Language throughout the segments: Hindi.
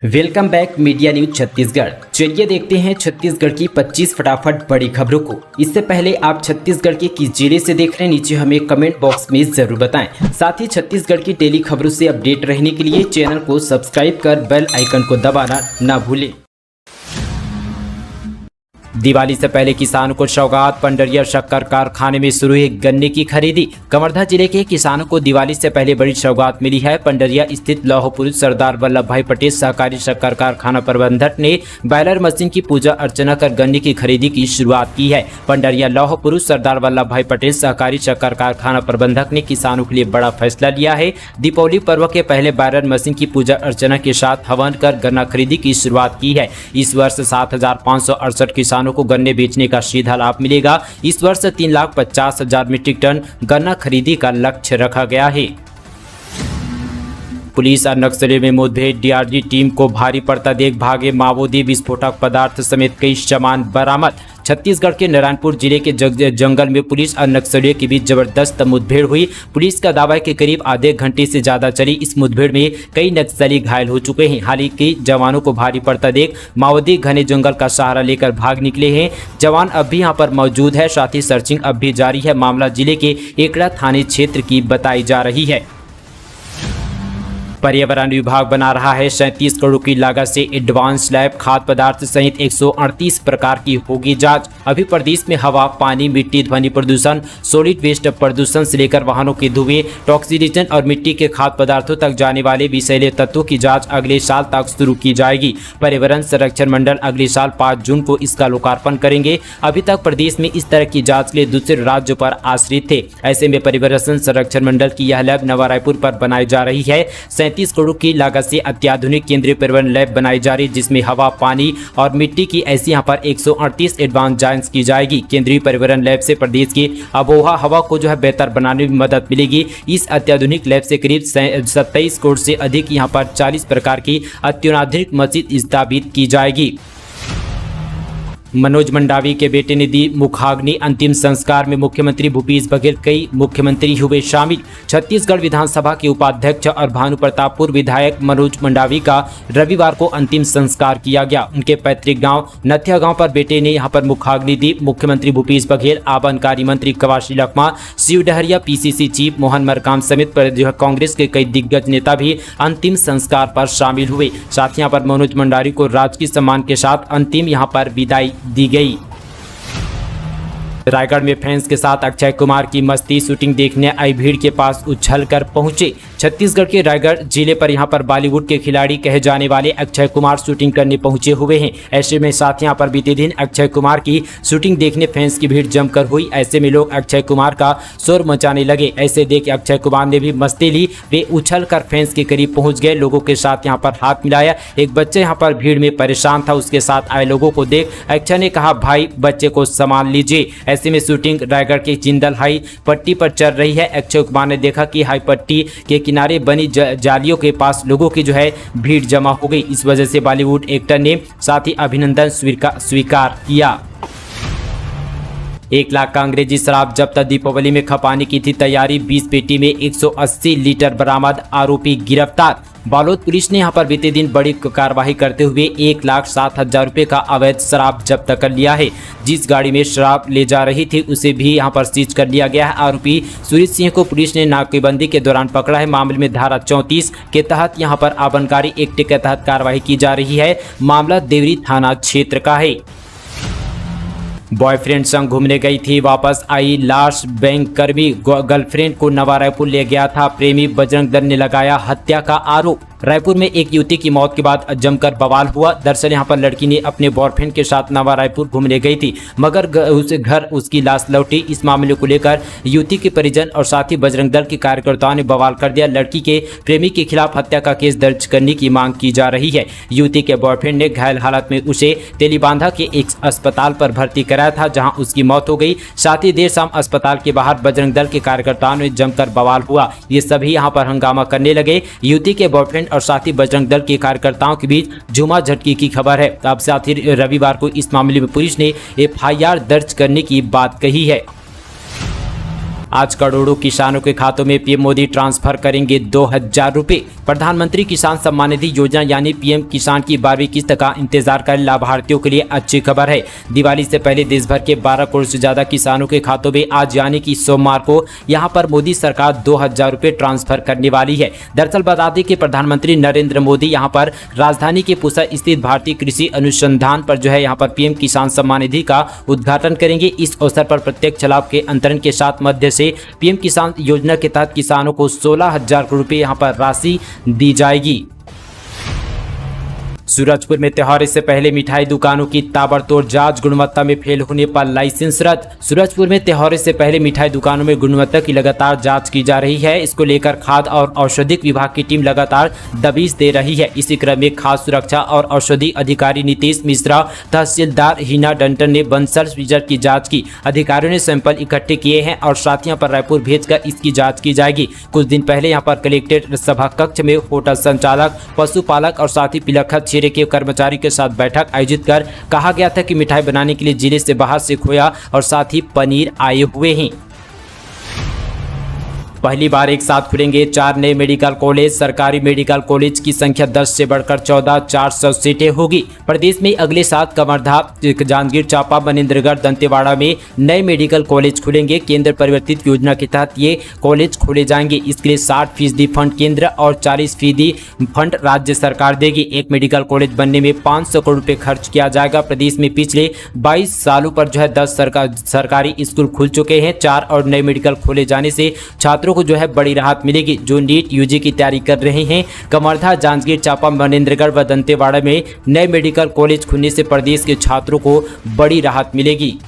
Welcome back media news Chhattisgarh. चलिए देखते हैं छत्तीसगढ़ की 25 फटाफट बड़ी खबरों को। इससे पहले आप छत्तीसगढ़ के किस जिले से देख रहे हैं, नीचे हमें कमेंट बॉक्स में जरूर बताएं। साथ ही छत्तीसगढ़ की डेली खबरों से अपडेट रहने के लिए चैनल को सब्सक्राइब कर बेल आइकन को दबाना ना भूलें। दिवाली से पहले किसानों को सौगात, पंडरिया शक्कर कारखाने में शुरू हुई गन्ने की खरीदी। कवर्धा जिले के किसानों को दिवाली से पहले बड़ी सौगात मिली है। पंडरिया स्थित लौह पुरुष सरदार वल्लभ भाई पटेल सहकारी शक्कर कारखाना प्रबंधक ने बैलर मशीन की पूजा अर्चना कर गन्ने की खरीदी की शुरुआत की है। पंडरिया लौह पुरुष सरदार वल्लभ भाई पटेल सहकारी शक्कर कारखाना प्रबंधक ने किसानों के लिए बड़ा फैसला लिया है। दीपावली पर्व के पहले बैलर मशीन की पूजा अर्चना के साथ हवन कर गन्ना खरीदी की शुरुआत की है। इस वर्ष 7,568 किसानों को गन्ने बेचने का सीधा लाभ मिलेगा। इस वर्ष 3,50,000 मीट्रिक टन गन्ना खरीदी का लक्ष्य रखा गया है। पुलिस और नक्सलियों में मुठभेड़, डीआरजी टीम को भारी पड़ता देख भागे माओवादी, विस्फोटक पदार्थ समेत कई सामान बरामद। छत्तीसगढ़ के नारायणपुर जिले के जंगल में पुलिस और नक्सलियों के बीच जबरदस्त मुठभेड़ हुई। पुलिस का दावा है कि करीब आधे घंटे से ज्यादा चली इस मुठभेड़ में कई नक्सली घायल हो चुके हैं। हालांकि जवानों को भारी पड़ता देख माओवादी घने जंगल का सहारा लेकर भाग निकले हैं। जवान अब भी यहां पर मौजूद है, साथ ही सर्चिंग अब भी जारी है। मामला जिले के एकड़ा थाने क्षेत्र की बताई जा रही है। पर्यावरण विभाग बना रहा है 37 करोड़ की लागत से एडवांस लैब। खाद्य पदार्थ सहित 138 प्रकार की होगी जांच। अभी प्रदेश में हवा, पानी, मिट्टी, ध्वनि प्रदूषण, सॉलिड वेस्ट प्रदूषण से लेकर वाहनों के धुएं, टॉक्सीजन और मिट्टी के खाद्य पदार्थों तक जाने वाले विषैले तत्वों की जांच अगले साल तक शुरू की जाएगी। पर्यावरण संरक्षण मंडल अगले साल 5 जून को इसका लोकार्पण करेंगे। अभी तक प्रदेश में इस तरह की जाँच के लिए दूसरे राज्यों पर आश्रित थे। ऐसे में पर्यावरण संरक्षण मंडल की यह लैब नवा रायपुर पर बनाई जा रही है। 37 करोड़ की लागत से अत्याधुनिक केंद्रीय पर्यावरण लैब बनाई जा रही है, जिसमें हवा, पानी और मिट्टी की ऐसी यहाँ पर 138 एडवांस जांच की जाएगी। केंद्रीय पर्यावरण लैब से प्रदेश की आबोहवा हवा को बेहतर बनाने में मदद मिलेगी। इस अत्याधुनिक लैब से करीब 27 करोड़ से अधिक यहाँ पर 40 प्रकार की अत्याधुनिक मशीन स्थापित की जाएगी। मनोज मंडावी के बेटे ने दी मुखाग्नि। अंतिम संस्कार में मुख्यमंत्री भूपेश बघेल, कई मुख्यमंत्री हुए शामिल। छत्तीसगढ़ विधानसभा के उपाध्यक्ष और भानु प्रतापपुर विधायक मनोज मंडावी का रविवार को अंतिम संस्कार किया गया। उनके पैतृक गांव नथिया गांव पर बेटे ने यहां पर मुखाग्नि दी। मुख्यमंत्री भूपेश बघेल, आबकारी मंत्री कवासी लखमा, शिवडहरिया पीसीसी चीफ मोहन मरकाम समेत कांग्रेस के कई दिग्गज नेता भी अंतिम संस्कार पर शामिल हुए। साथ ही यहाँ पर मनोज मंडावी को राजकीय सम्मान के साथ अंतिम यहाँ पर विदाई दी गई। रायगढ़ में फैंस के साथ अक्षय कुमार की मस्ती। शूटिंग देखने आई भीड़ के पास उछलकर पहुंचे। छत्तीसगढ़ के रायगढ़ जिले पर यहां पर बॉलीवुड के खिलाड़ी कहे जाने वाले अक्षय कुमार शूटिंग करने पहुंचे हुए हैं। ऐसे में साथ यहां पर बीते दिन अक्षय कुमार की शूटिंग देखने फैंस की भीड़ जमकर हुई। ऐसे में लोग अक्षय कुमार का शोर मचाने लगे। ऐसे देख अक्षय कुमार ने भी मस्ती ली। वे उछलकर फैंस के करीब पहुंच गए, लोगों के साथ यहाँ पर हाथ मिलाया। एक बच्चे यहाँ पर भीड़ में परेशान था, उसके साथ आए लोगों को देख अक्षय ने कहा, भाई बच्चे को संभाल लीजिए। ऐसे में शूटिंग रायगढ़ के जिंदल हाई पट्टी पर चल रही है। अक्षय कुमार ने देखा कि हाई पट्टी के किनारे बनी जालियों के पास लोगों की भीड़ जमा हो गई। इस वजह से बॉलीवुड एक्टर ने साथ ही अभिनंदन स्वीकार किया। 1 लाख का अंग्रेजी शराब जब्त। दीपावली में खपाने की थी तैयारी। 20 पेटी में 180 लीटर बरामद। आरोपी गिरफ्तार। बालोद पुलिस ने यहां पर बीते दिन बड़ी कार्रवाई करते हुए 1,07,000 रुपए का अवैध शराब जब्त कर लिया है। जिस गाड़ी में शराब ले जा रही थी उसे भी यहां पर सीज कर लिया गया है। आरोपी सुरेश सिंह को पुलिस ने नाकेबंदी के दौरान पकड़ा है। मामले में धारा 34 के तहत यहां पर आबकारी एक्ट के तहत कार्रवाई की जा रही है। मामला देवरी थाना क्षेत्र का है। बॉयफ्रेंड संग घूमने गई थी, वापस आई लाश। बैंक कर्मी गर्लफ्रेंड को नवा रायपुर ले गया था। प्रेमी बजरंग दल ने लगाया हत्या का आरोप। रायपुर में एक युवती की मौत के बाद जमकर बवाल हुआ। दरअसल यहां पर लड़की ने अपने बॉयफ्रेंड के साथ नवा रायपुर घूमने गई थी, मगर उसे घर उसकी लाश लौटी। इस मामले को लेकर युवती के परिजन और साथ ही बजरंग दल के कार्यकर्ताओं ने बवाल कर दिया। लड़की के प्रेमी के खिलाफ हत्या का केस दर्ज करने की मांग की जा रही है। युवती के बॉयफ्रेंड ने घायल हालत में उसे तेलीबांधा के एक अस्पताल पर भर्ती कराया था, जहां उसकी मौत हो गई। साथ ही देर शाम अस्पताल के बाहर बजरंग दल के कार्यकर्ताओं ने जमकर बवाल हुआ। ये सभी यहां पर हंगामा करने लगे। युवती के बॉयफ्रेंड और साथ ही बजरंग दल के कार्यकर्ताओं के बीच झूमा झटकी की खबर है। अब साथ ही रविवार को इस मामले में पुलिस ने FIR दर्ज करने की बात कही है। आज करोड़ों किसानों के खातों में पीएम मोदी ट्रांसफर करेंगे 2000 रुपए। प्रधानमंत्री किसान सम्मान निधि योजना यानी पीएम किसान की 12वीं किस्त का इंतजार कर लाभार्थियों के लिए अच्छी खबर है। दिवाली से पहले देश भर के 12 करोड़ से ज्यादा किसानों के खातों में आज यानी कि सोमवार को यहां पर मोदी सरकार 2000 रुपए ट्रांसफर करने वाली है। दरअसल बता दें कि प्रधानमंत्री नरेंद्र मोदी यहां पर राजधानी के पूसा स्थित भारतीय कृषि अनुसंधान पर जो है यहां पर पीएम किसान सम्मान निधि का उद्घाटन करेंगे। इस अवसर पर प्रत्यक्ष लाभ के अंतरण के साथ मध्य से पीएम किसान योजना के तहत किसानों को 16,000 करोड़ रुपए यहां पर राशि दी जाएगी। सूरजपुर में त्योहार से पहले मिठाई दुकानों की ताबड़तोड़ जांच, गुणवत्ता में फेल होने पर लाइसेंस रद्द। सूरजपुर में त्योहार से पहले मिठाई दुकानों में गुणवत्ता की लगातार जांच की जा रही है। इसको लेकर खाद्य और औषधि विभाग की टीम लगातार दबिश दे रही है। इसी क्रम में खाद्य सुरक्षा और औषधि अधिकारी नीतीश मिश्रा, तहसीलदार हिना डंटन ने बंसल फ्रीजर की जाँच की। अधिकारियों ने सैंपल इकट्ठे किए हैं और साथ ही पर रायपुर भेजकर इसकी जाँच की जाएगी। कुछ दिन पहले यहाँ पर कलेक्ट्रेट सभा कक्ष में होटल संचालक, पशुपालक और साथ ही पिलखत क्षेत्र के कर्मचारी के साथ बैठक आयोजित कर कहा गया था कि मिठाई बनाने के लिए जिले से बाहर से खोया और साथ ही पनीर आए हुए हैं। पहली बार एक साथ खुलेंगे 4 नए मेडिकल कॉलेज। सरकारी मेडिकल कॉलेज की संख्या 10 से बढ़कर 14, 400 सीटें होगी। प्रदेश में अगले साल कवर्धा, जांजगीर चांपा, मनेंद्रगढ़, दंतेवाड़ा में नए मेडिकल कॉलेज खुलेंगे। केंद्र परिवर्तित योजना के तहत ये कॉलेज खोले जाएंगे। इसके लिए 60% फंड केंद्र और 40% फंड राज्य सरकार देगी। एक मेडिकल कॉलेज बनने में 500 करोड़ रुपए खर्च किया जाएगा। प्रदेश में पिछले 22 सालों पर जो है 10 सरकारी स्कूल खुल चुके हैं। 4 और नए मेडिकल खोले जाने से छात्रों को जो है बड़ी राहत मिलेगी जो नीट यूजी की तैयारी कर रहे हैं। कवर्धा, जांजगीर चांपा, मनेंद्रगढ़ व दंतेवाड़ा में नए मेडिकल कॉलेज खुलने से प्रदेश के छात्रों को बड़ी राहत मिलेगी।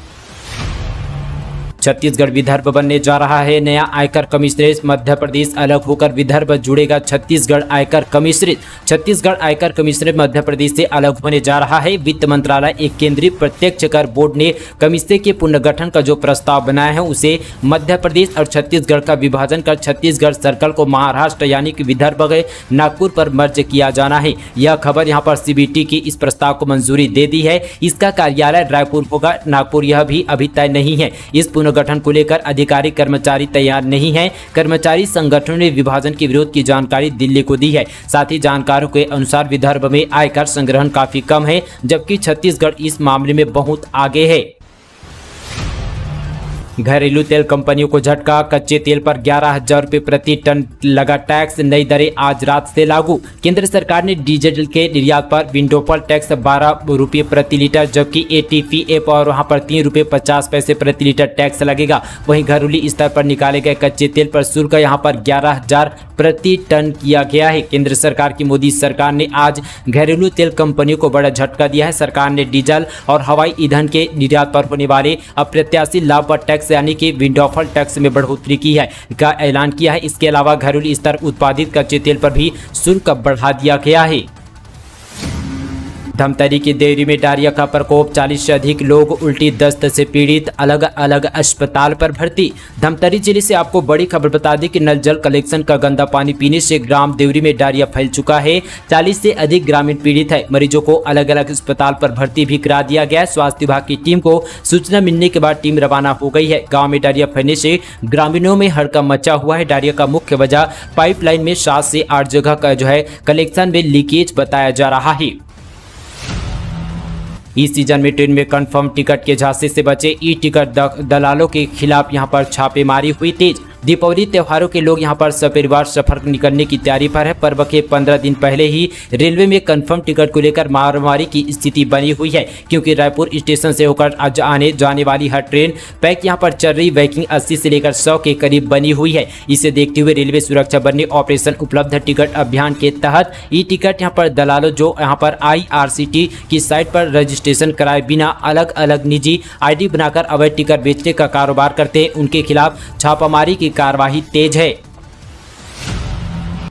छत्तीसगढ़ विदर्भ बनने जा रहा है नया आयकर कमिश्नरेट। मध्य प्रदेश अलग होकर विदर्भ जुड़ेगा छत्तीसगढ़ आयकर कमिश्नरेट। छत्तीसगढ़ आयकर कमिश्नरेट मध्य प्रदेश से अलग होने जा रहा है। वित्त मंत्रालय एक केंद्रीय प्रत्यक्ष कर बोर्ड ने कमिश्नरेट के पुनर्गठन का जो प्रस्ताव बनाया है उसे मध्य प्रदेश और छत्तीसगढ़ का विभाजन कर छत्तीसगढ़ सर्कल को महाराष्ट्र यानी कि विदर्भ गए नागपुर पर मर्ज किया जाना है। यह खबर यहाँ पर सीबीटी की इस प्रस्ताव को मंजूरी दे दी है। इसका कार्यालय रायपुर होगा, नागपुर यह भी अभी तय नहीं है। इस गठन को लेकर अधिकारी कर्मचारी तैयार नहीं है। कर्मचारी संगठनों ने विभाजन के विरोध की जानकारी दिल्ली को दी है। साथ ही जानकारों के अनुसार विदर्भ में आयकर संग्रहण काफी कम है जबकि छत्तीसगढ़ इस मामले में बहुत आगे है। घरेलू तेल कंपनियों को झटका, कच्चे तेल पर 11,000 रुपये प्रति टन लगा टैक्स। नई दरें आज रात से लागू। केंद्र सरकार ने डीजल के निर्यात पर विंडोफॉल टैक्स 12 रुपये प्रति लीटर जबकि एटीपीएफ और वहां पर 3 रुपये 50 पैसे प्रति लीटर टैक्स लगेगा। वहीं घरेलू स्तर पर निकाले गए कच्चे तेल पर शुल्क यहां पर 11,000 प्रति टन किया गया है। केंद्र सरकार की मोदी सरकार ने आज घरेलू तेल कंपनियों को बड़ा झटका दिया है। सरकार ने डीजल और हवाई ईंधन के निर्यात पर होने वाले अप्रत्याशित लाभ पर टैक्स यानी कि विंडोफॉल टैक्स में बढ़ोतरी की है का ऐलान किया है। इसके अलावा घरेलू स्तर उत्पादित कच्चे तेल पर भी शुल्क बढ़ा दिया गया है। धमतरी की देवरी में डायरिया का प्रकोप, 40 से अधिक लोग उल्टी दस्त से पीड़ित, अलग अलग अस्पताल पर भर्ती। धमतरी जिले से आपको बड़ी खबर बता दी कि नल जल कलेक्शन का गंदा पानी पीने से ग्राम देवरी में डायरिया फैल चुका है। 40 से अधिक ग्रामीण पीड़ित है। मरीजों को अलग अलग अस्पताल पर भर्ती भी करा दिया गया। स्वास्थ्य विभाग की टीम को सूचना मिलने के बाद टीम रवाना हो गई है। गाँव में डायरिया फैलने से ग्रामीणों में हड़कंप मचा हुआ है। डायरिया का मुख्य वजह पाइपलाइन में 7 से 8 जगह का जो है कलेक्शन में लीकेज बताया जा रहा है। इस सीजन में ट्रेन में कंफर्म टिकट के झांसे से बचे। ई टिकट दलालों के खिलाफ यहां पर छापेमारी हुई तेज। दीपावली त्योहारों के लोग यहां पर सपरिवार सफर निकलने की तैयारी पर है। पर्व के 15 दिन पहले ही रेलवे में कंफर्म टिकट को लेकर मारामारी की स्थिति बनी हुई है क्योंकि रायपुर स्टेशन से होकर आज आने जाने वाली हर ट्रेन पैक यहां पर चल रही वैकिंग 80 से लेकर 100 के करीब बनी हुई है। इसे देखते हुए रेलवे सुरक्षा बल ने ऑपरेशन उपलब्ध टिकट अभियान के तहत ई टिकट यहां पर दलालों जो यहां पर IRCT की साइट पर रजिस्ट्रेशन कराए बिना अलग अलग निजी ID बनाकर अवैध टिकट बेचने का कारोबार करते हैं उनके खिलाफ छापामारी की कार्रवाई तेज है।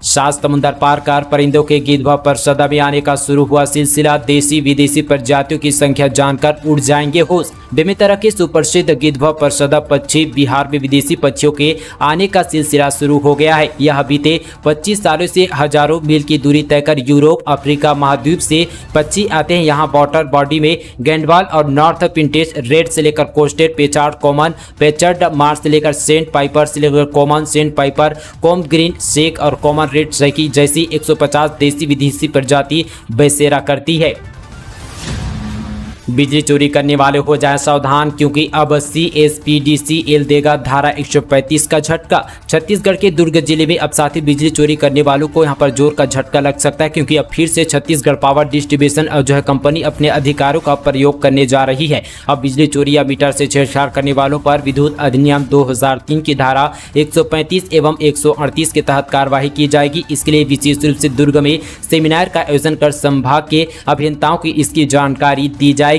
7 समुंदर पार कर परिंदों के गिद्धवा पर सदा में आने का शुरू हुआ सिलसिला। देसी विदेशी प्रजातियों की संख्या जानकर उड़ जाएंगे होश। बेमेतरा के सुप्रसिद्ध गिद्धवा परसदा पक्षी बिहार में विदेशी पक्षियों के आने का सिलसिला शुरू हो गया है। यह बीते 25 सालों से हजारों मील की दूरी तय कर यूरोप अफ्रीका महाद्वीप से पक्षी आते हैं। यहाँ वाटर बॉडी में गेंडवाल और नॉर्थ पिंटेज रेड से लेकर कोस्टेड पेचार्ड कॉमन पेचर्ड मार्स से लेकर सेंट पाइपर से लेकर कॉमन सेंट पाइपर कॉम ग्रीन शेक और कॉमन रेड सैकी जैसी 150 देसी विदेशी प्रजाति बसेरा करती है। बिजली चोरी करने वाले हो जाएं सावधान, क्योंकि अब CSPDCL देगा धारा 135 का झटका। छत्तीसगढ़ के दुर्ग जिले में अब साथ ही बिजली चोरी करने वालों को यहां पर जोर का झटका लग सकता है, क्योंकि अब फिर से छत्तीसगढ़ पावर डिस्ट्रीब्यूशन जो है कंपनी अपने अधिकारों का प्रयोग करने जा रही है। अब बिजली चोरी या मीटर से छेड़छाड़ करने वालों पर विद्युत अधिनियम 2003 की धारा 135 एवं 138 के तहत कार्रवाई की जाएगी। इसके लिए विशेष रूप से दुर्ग में सेमिनार का आयोजन कर संभाग के अभियंताओं की इसकी जानकारी दी जाएगी।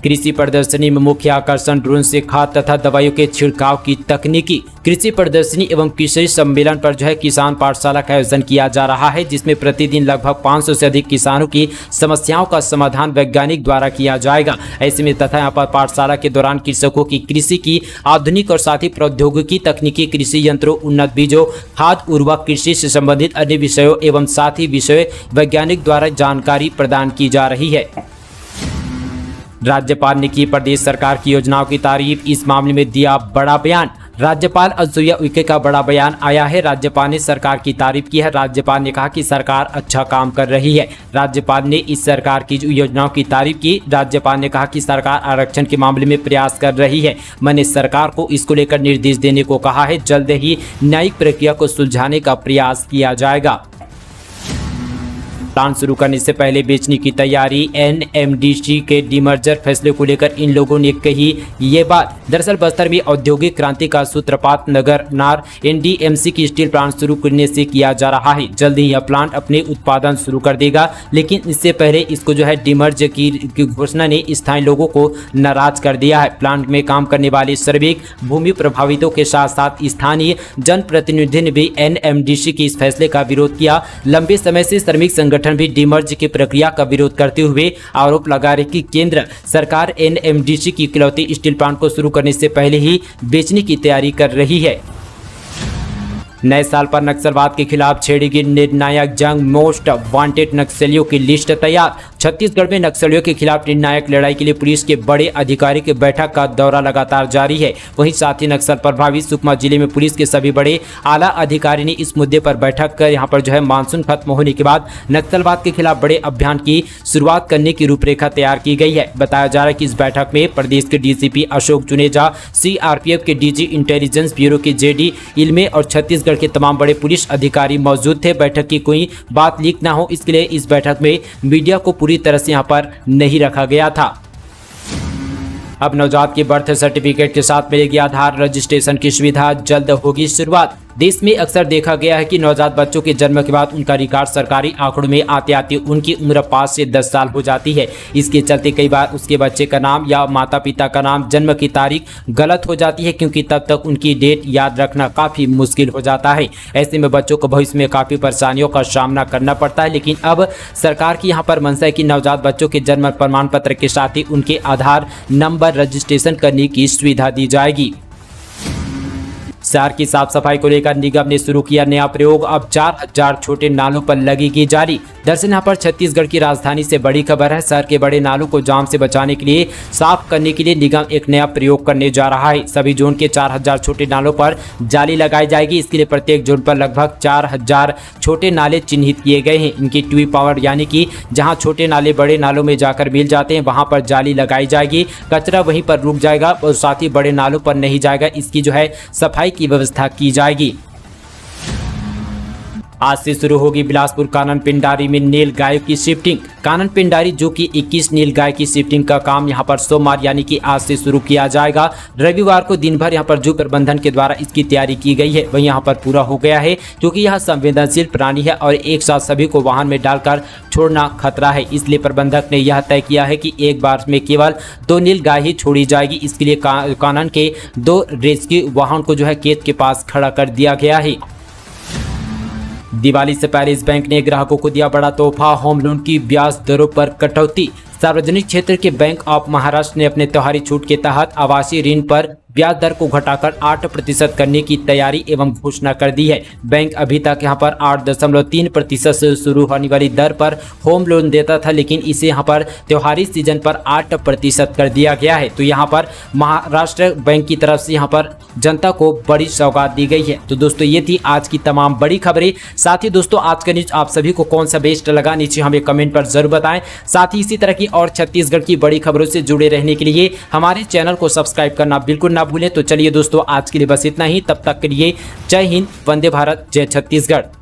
कृषि प्रदर्शनी में मुख्य आकर्षण ड्रोन से खाद तथा दवाइयों के छिड़काव की तकनीकी। कृषि प्रदर्शनी एवं कृषि सम्मेलन पर जो है किसान पाठशाला का आयोजन किया जा रहा है, जिसमें प्रतिदिन लगभग 500 से अधिक किसानों की समस्याओं का समाधान वैज्ञानिक द्वारा किया जाएगा। ऐसे में तथा यहाँ पर पाठशाला के दौरान कृषकों की कृषि की आधुनिक और साथ ही प्रौद्योगिकी तकनीकी कृषि यंत्रों उन्नत बीजों खाद उर्वरक कृषि से संबंधित अन्य विषयों एवं साथ ही विषय वैज्ञानिक द्वारा जानकारी प्रदान की जा रही है। राज्यपाल ने की प्रदेश सरकार की योजनाओं की तारीफ, इस मामले में दिया बड़ा बयान। राज्यपाल अनुसुईया उइके का बड़ा बयान आया है। राज्यपाल ने सरकार की तारीफ की है। राज्यपाल ने कहा कि सरकार अच्छा काम कर रही है। राज्यपाल ने इस सरकार की योजनाओं की तारीफ की। राज्यपाल ने कहा कि सरकार आरक्षण के मामले में प्रयास कर रही है। मैंने सरकार को इसको लेकर निर्देश देने को कहा है। जल्द ही न्यायिक प्रक्रिया को सुलझाने का प्रयास किया जाएगा। प्लांट शुरू करने से पहले बेचने की तैयारी। NMDC के डीमर्जर फैसले को लेकर इन लोगों ने कही ये बात। दरअसल बस्तर में औद्योगिक क्रांति का सूत्रपात नगर नार NDMC की स्टील प्लांट शुरू करने से किया जा रहा है। जल्द ही यह प्लांट अपने उत्पादन शुरू कर देगा, लेकिन इससे पहले इसको जो है डीमर्ज की घोषणा ने स्थानीय लोगों को नाराज कर दिया है। प्लांट में काम करने वाले श्रमिक भूमि प्रभावितों के साथ साथ स्थानीय जनप्रतिनिधि ने भी NMDC के इस फैसले का विरोध किया। लंबे समय से श्रमिक संगठन भी डीमर्ज की प्रक्रिया का विरोध करते हुए आरोप लगा रहे कि केंद्र सरकार NMDC की इकलौती स्टील प्लांट को शुरू करने से पहले ही बेचने की तैयारी कर रही है। नए साल पर नक्सलवाद के खिलाफ छेड़ेगी निर्णायक जंग, मोस्ट वांटेड नक्सलियों की लिस्ट तैयार। छत्तीसगढ़ में नक्सलियों के खिलाफ निर्णायक लड़ाई के लिए पुलिस के बड़े अधिकारी की बैठक का दौरा लगातार जारी है। वहीं साथ ही नक्सल प्रभावित सुकमा जिले में पुलिस के सभी बड़े आला अधिकारी ने इस मुद्दे पर बैठक कर यहां पर जो है मानसून खत्म होने के बाद नक्सलवाद के खिलाफ बड़े अभियान की शुरुआत करने की रूपरेखा तैयार की गई है। बताया जा रहा है कि इस बैठक में प्रदेश के DCP अशोक जुनेजा, CRPF के DG इंटेलिजेंस ब्यूरो के JD इल्मे और छत्तीसगढ़ के तमाम बड़े पुलिस अधिकारी मौजूद थे। बैठक की कोई बात लीक ना हो, इसके लिए इस बैठक में मीडिया को पूरी तरह से यहां पर नहीं रखा गया था। अब नवजात के बर्थ सर्टिफिकेट के साथ मिलेगी आधार रजिस्ट्रेशन की सुविधा, जल्द होगी शुरुआत। देश में अक्सर देखा गया है कि नवजात बच्चों के जन्म के बाद उनका रिकॉर्ड सरकारी आंकड़ों में आते आते उनकी उम्र 5 से 10 साल हो जाती है। इसके चलते कई बार उसके बच्चे का नाम या माता पिता का नाम, जन्म की तारीख गलत हो जाती है, क्योंकि तब तक उनकी डेट याद रखना काफ़ी मुश्किल हो जाता है। ऐसे में बच्चों को भविष्य में काफ़ी परेशानियों का सामना करना पड़ता है। लेकिन अब सरकार की यहाँ पर मंशा है कि नवजात बच्चों के जन्म प्रमाण पत्र के साथ ही उनके आधार नंबर रजिस्ट्रेशन करने की सुविधा दी जाएगी। शहर की साफ सफाई को लेकर निगम ने शुरू किया नया प्रयोग। अब 4000 छोटे नालों पर लगेगी जाली। दरअसल यहाँ पर छत्तीसगढ़ की राजधानी से बड़ी खबर है। शहर के बड़े नालों को जाम से बचाने के लिए साफ करने के लिए निगम एक नया प्रयोग करने जा रहा है। सभी जोन के 4000 छोटे नालों पर जाली लगाई जाएगी। इसके लिए प्रत्येक जोन पर लगभग 4000 छोटे नाले चिन्हित किए गए हैं। इनकी ट्वी पावर यानी कि जहाँ छोटे नाले बड़े नालों में जाकर मिल जाते हैं वहाँ पर जाली लगाई जाएगी। कचरा वहीं पर रुक जाएगा और साथ ही बड़े नालों पर नहीं जाएगा। इसकी जो है सफाई की व्यवस्था की जाएगी। आज से शुरू होगी बिलासपुर कानन पिंडारी में नील गाय की शिफ्टिंग। कानन पिंडारी जो कि 21 नील गाय की शिफ्टिंग का काम यहां पर सोमवार यानी कि आज से शुरू किया जाएगा। रविवार को दिन भर यहां पर जू प्रबंधन के द्वारा इसकी तैयारी की गई है, वही यहां पर पूरा हो गया है, क्योंकि यह संवेदनशील प्राणी है और एक साथ सभी को वाहन में डालकर छोड़ना खतरा है। इसलिए प्रबंधक ने यह तय किया है कि एक बार में केवल 2 नील गाय ही छोड़ी जाएगी। इसके लिए कानन के 2 रेस्क्यू वाहन को जो है खेत के पास खड़ा कर दिया गया है। दिवाली से पहले इस बैंक ने ग्राहकों को दिया बड़ा तोहफा, होम लोन की ब्याज दरों पर कटौती। सार्वजनिक क्षेत्र के बैंक ऑफ महाराष्ट्र ने अपने त्योहारी छूट के तहत आवासीय ऋण पर ब्याज दर को घटाकर 8% करने की तैयारी एवं घोषणा कर दी है। बैंक अभी तक यहां पर 8.3% से शुरू होने वाली दर पर होम लोन देता था, लेकिन इसे यहां पर त्योहारी सीजन पर 8% कर दिया गया है। तो यहां पर महाराष्ट्र बैंक की तरफ से यहां पर जनता को बड़ी सौगात दी गई है। तो दोस्तों ये थी आज की तमाम बड़ी खबरें। साथ ही दोस्तों आज का न्यूज आप सभी को कौन सा बेस्ट लगा नीचे हमें कमेंट पर जरूर बताएं। साथ ही इसी तरह की और छत्तीसगढ़ की बड़ी खबरों से जुड़े रहने के लिए हमारे चैनल को सब्सक्राइब करना बिल्कुल ना भूलें। तो चलिए दोस्तों आज के लिए बस इतना ही, तब तक के लिए जय हिंद, वंदे भारत, जय छत्तीसगढ़।